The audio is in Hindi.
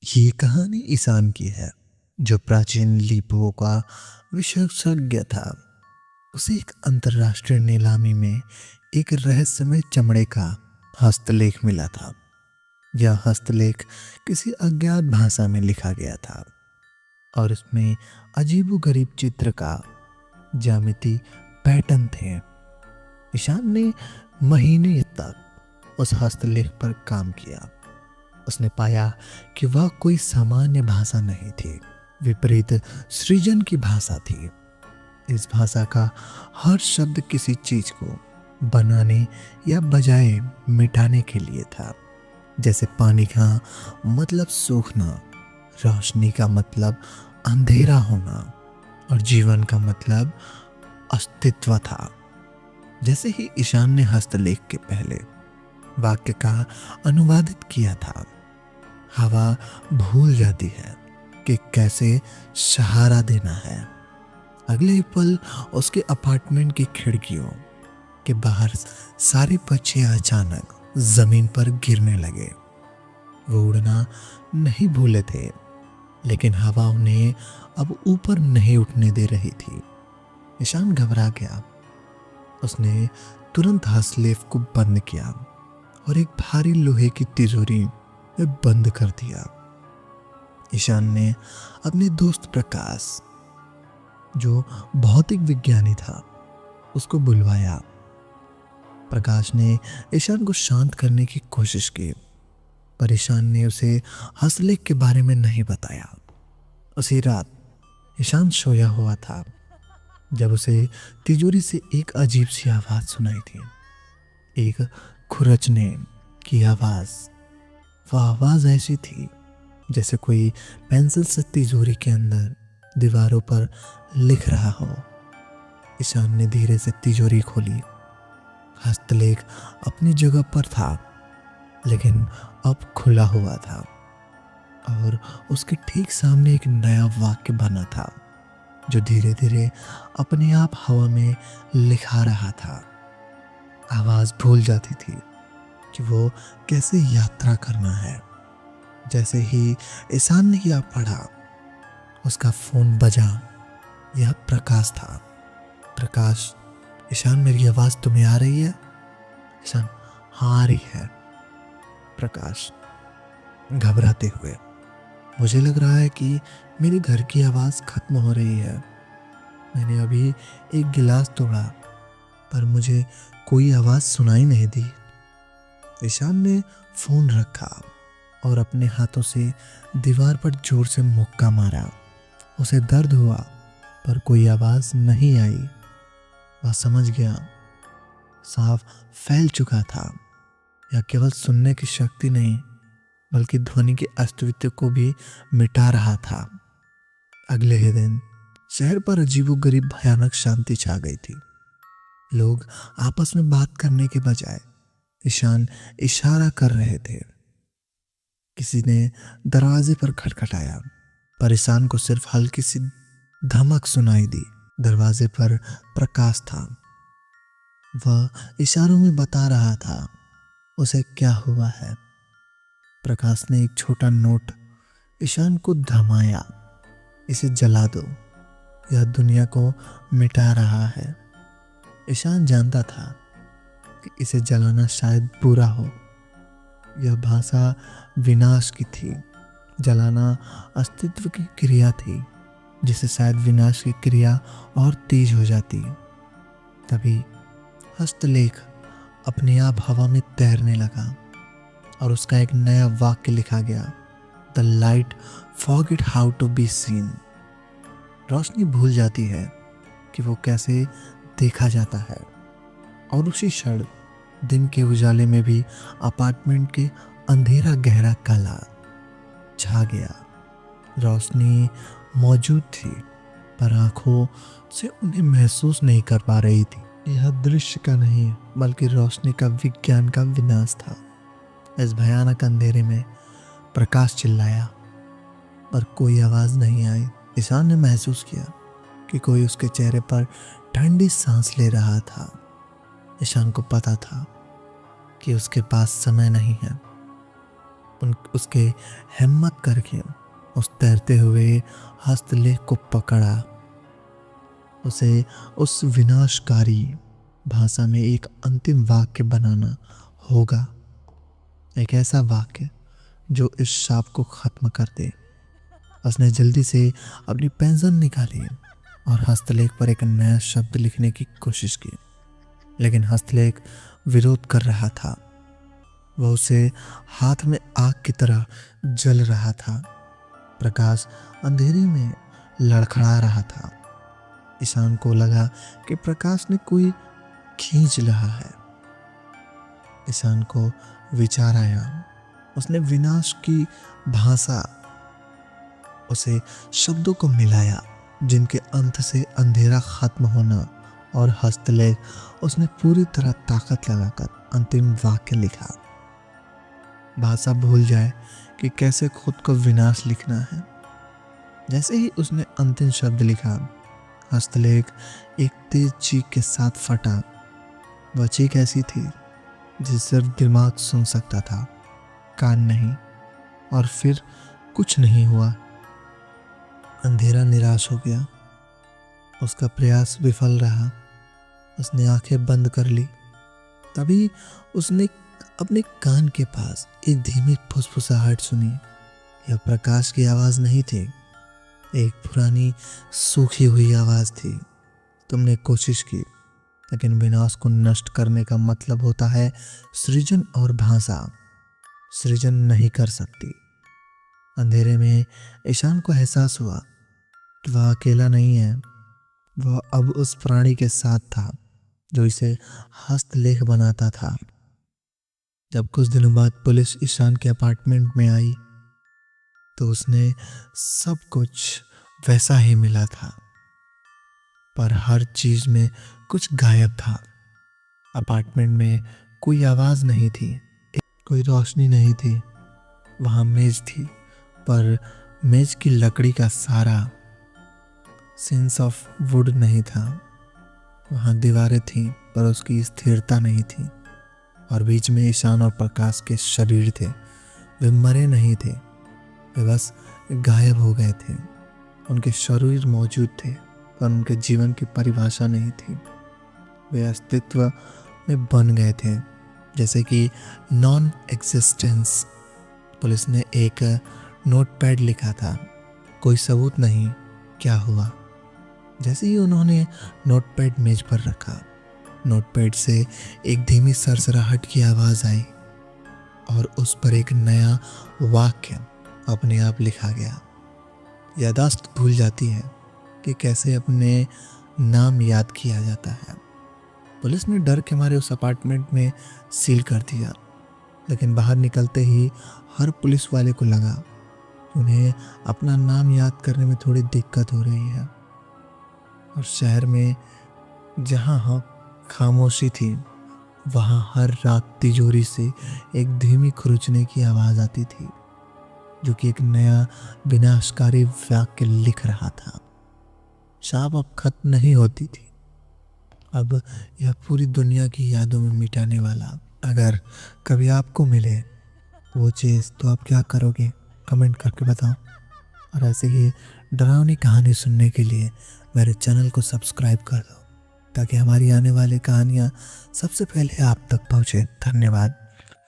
ये कहानी ईशान की है, जो प्राचीन लिपियों का विशेषज्ञ था। उसे एक अंतर्राष्ट्रीय नीलामी में एक रहस्यमय चमड़े का हस्तलेख मिला था। यह हस्तलेख किसी अज्ञात भाषा में लिखा गया था और इसमें अजीबोगरीब चित्र का ज्यामिति पैटर्न थे। ईशान ने महीने तक उस हस्तलेख पर काम किया। उसने पाया कि वह कोई सामान्य भाषा नहीं थी, विपरीत सृजन की भाषा थी। इस भाषा का हर शब्द किसी चीज को बनाने या बजाय मिटाने के लिए था। जैसे पानी का मतलब सूखना, रोशनी का मतलब अंधेरा होना और जीवन का मतलब अस्तित्व था। जैसे ही ईशान ने हस्तलेख के पहले वाक्य का अनुवादित किया था, हवा भूल जाती है कि कैसे सहारा देना है। अगले ही पल उसके अपार्टमेंट की खिड़कियों के बाहर सारे पक्षी अचानक जमीन पर गिरने लगे। वो उड़ना नहीं भूले थे, लेकिन हवा उन्हें अब ऊपर नहीं उठने दे रही थी। ईशान घबरा गया। उसने तुरंत हस्तलेख को बंद किया और एक भारी लोहे की तिजोरी में बंद कर दिया। ईशान ने अपने दोस्त प्रकाश, जो भौतिक विज्ञानी था, उसको बुलवाया। प्रकाश ने ईशान को शांत करने की कोशिश की, पर ईशान ने उसे हस्तलेख के बारे में नहीं बताया। उसी रात ईशान सोया हुआ था जब उसे तिजोरी से एक अजीब सी आवाज सुनाई थी, एक खुरचने की आवाज। वह आवाज ऐसी थी जैसे कोई पेंसिल से तिजोरी के अंदर दीवारों पर लिख रहा हो। ईशान ने धीरे से तिजोरी खोली। हस्तलेख अपनी जगह पर था, लेकिन अब खुला हुआ था और उसके ठीक सामने एक नया वाक्य बना था, जो धीरे धीरे अपने आप हवा में लिखा रहा था। आवाज भूल जाती थी कि वो कैसे यात्रा करना है। जैसे ही ईशान ने यह पढ़ा, उसका फोन बजा। यह प्रकाश था। प्रकाश, ईशान, मेरी आवाज तुम्हें आ रही है? ईशान, हाँ आ रही है। प्रकाश घबराते हुए, मुझे लग रहा है कि मेरे घर की आवाज खत्म हो रही है। मैंने अभी एक गिलास तोड़ा, पर मुझे कोई आवाज सुनाई नहीं दी। ईशान ने फोन रखा और अपने हाथों से दीवार पर जोर से मुक्का मारा। उसे दर्द हुआ, पर कोई आवाज नहीं आई। वह समझ गया, साफ फैल चुका था। यह केवल सुनने की शक्ति नहीं, बल्कि ध्वनि के अस्तित्व को भी मिटा रहा था। अगले ही दिन शहर पर अजीबोगरीब भयानक शांति छा गई थी। लोग आपस में बात करने के बजाय ईशान इशारा कर रहे थे। किसी ने दरवाजे पर खटखटाया, पर ईशान को सिर्फ हल्की सी धमक सुनाई दी। दरवाजे पर प्रकाश था। वह इशारों में बता रहा था उसे क्या हुआ है। प्रकाश ने एक छोटा नोट ईशान को थमाया। इसे जला दो, यह दुनिया को मिटा रहा है। ईशान जानता था कि इसे जलाना शायद बुरा हो। यह भाषा विनाश की थी। जलाना अस्तित्व की क्रिया थी, जिसे शायद विनाश की क्रिया और तेज हो जाती। तभी हस्तलेख अपने आप हवा में तैरने लगा और उसका एक नया वाक्य लिखा गया, the light forget how to be seen. रोशनी भूल जाती है कि वो कैसे देखा जाता है। और उसी क्षण दिन के उजाले में भी अपार्टमेंट के अंधेरा गहरा काला छा गया। रोशनी मौजूद थी, पर आंखों से उन्हें महसूस नहीं कर पा रही थी। यह दृश्य का नहीं, बल्कि रोशनी का, विज्ञान का विनाश था। इस भयानक अंधेरे में प्रकाश चिल्लाया, पर कोई आवाज नहीं आई। ईशान ने महसूस किया कि कोई उसके चेहरे पर ठंडी सांस ले रहा था। ईशान को पता था कि उसके पास समय नहीं है। उसके हिम्मत करके उस तैरते हुए हस्तलेख को पकड़ा। उसे उस विनाशकारी भाषा में एक अंतिम वाक्य बनाना होगा, एक ऐसा वाक्य जो इस शाप को खत्म कर दे। उसने जल्दी से अपनी पेंसिल निकाली और हस्तलेख पर एक नया शब्द लिखने की कोशिश की, लेकिन हस्तलेख विरोध कर रहा था। वह उसे हाथ में आग की तरह जल रहा था। प्रकाश अंधेरे में लड़खड़ा रहा था। ईशान को लगा कि प्रकाश ने कोई खींच रहा है। ईशान को विचार आया। उसने विनाश की भाषा, उसे शब्दों को मिलाया जिनके अंत से अंधेरा खत्म होना, और हस्तलेख उसने पूरी तरह ताकत लगाकर अंतिम वाक्य लिखा। भाषा भूल जाए कि कैसे खुद को विनाश लिखना है। जैसे ही उसने अंतिम शब्द लिखा, हस्तलेख एक तेज चीख के साथ फटा। वह चीख ऐसी थी जिसे सिर्फ दिमाग सुन सकता था, कान नहीं। और फिर कुछ नहीं हुआ। अंधेरा निराश हो गया। उसका प्रयास विफल रहा। उसने आंखें बंद कर ली। तभी उसने अपने कान के पास एक धीमी फुसफुसाहट सुनी। यह प्रकाश की आवाज नहीं थी, एक पुरानी सूखी हुई आवाज थी। तुमने कोशिश की, लेकिन विनाश को नष्ट करने का मतलब होता है सृजन, और भाषा सृजन नहीं कर सकती। अंधेरे में ईशान को एहसास हुआ कि वह अकेला नहीं है। वह अब उस प्राणी के साथ था जो इसे हस्तलेख बनाता था। जब कुछ दिनों बाद पुलिस ईशान के अपार्टमेंट में आई तो उसने सब कुछ वैसा ही मिला था, पर हर चीज में कुछ गायब था। अपार्टमेंट में कोई आवाज नहीं थी, कोई रोशनी नहीं थी। वहां मेज थी, पर मेज की लकड़ी का सारा सेंस ऑफ वुड नहीं था। वहां दीवारें थीं, पर उसकी स्थिरता नहीं थी। और बीच में ईशान और प्रकाश के शरीर थे। वे मरे नहीं थे, वे बस गायब हो गए थे। उनके शरीर मौजूद थे, पर उनके जीवन की परिभाषा नहीं थी। वे अस्तित्व में बन गए थे, जैसे कि नॉन एग्जिस्टेंस। पुलिस ने एक नोटपैड लिखा था, कोई सबूत नहीं, क्या हुआ। जैसे ही उन्होंने नोटपैड मेज पर रखा, नोटपैड से एक धीमी सरसराहट की आवाज आई और उस पर एक नया वाक्य अपने आप लिखा गया। याददाश्त भूल जाती है कि कैसे अपने नाम याद किया जाता है। पुलिस ने डर के मारे उस अपार्टमेंट में सील कर दिया, लेकिन बाहर निकलते ही हर पुलिस वाले को लगा उन्हें अपना नाम याद करने में थोड़ी दिक्कत हो रही है। और शहर में जहाँ खामोशी थी, वहाँ हर रात तिजोरी से एक धीमी खुरचने की आवाज़ आती थी, जो कि एक नया विनाशकारी वाक्य लिख रहा था। शाप अब खत्म नहीं होती थी, अब यह पूरी दुनिया की यादों में मिटाने वाला। अगर कभी आपको मिले वो चीज़, तो आप क्या करोगे? कमेंट करके बताओ। और ऐसे ही डरावनी कहानी सुनने के लिए मेरे चैनल को सब्सक्राइब कर दो, ताकि हमारी आने वाली कहानियाँ सबसे पहले आप तक पहुँचे। धन्यवाद।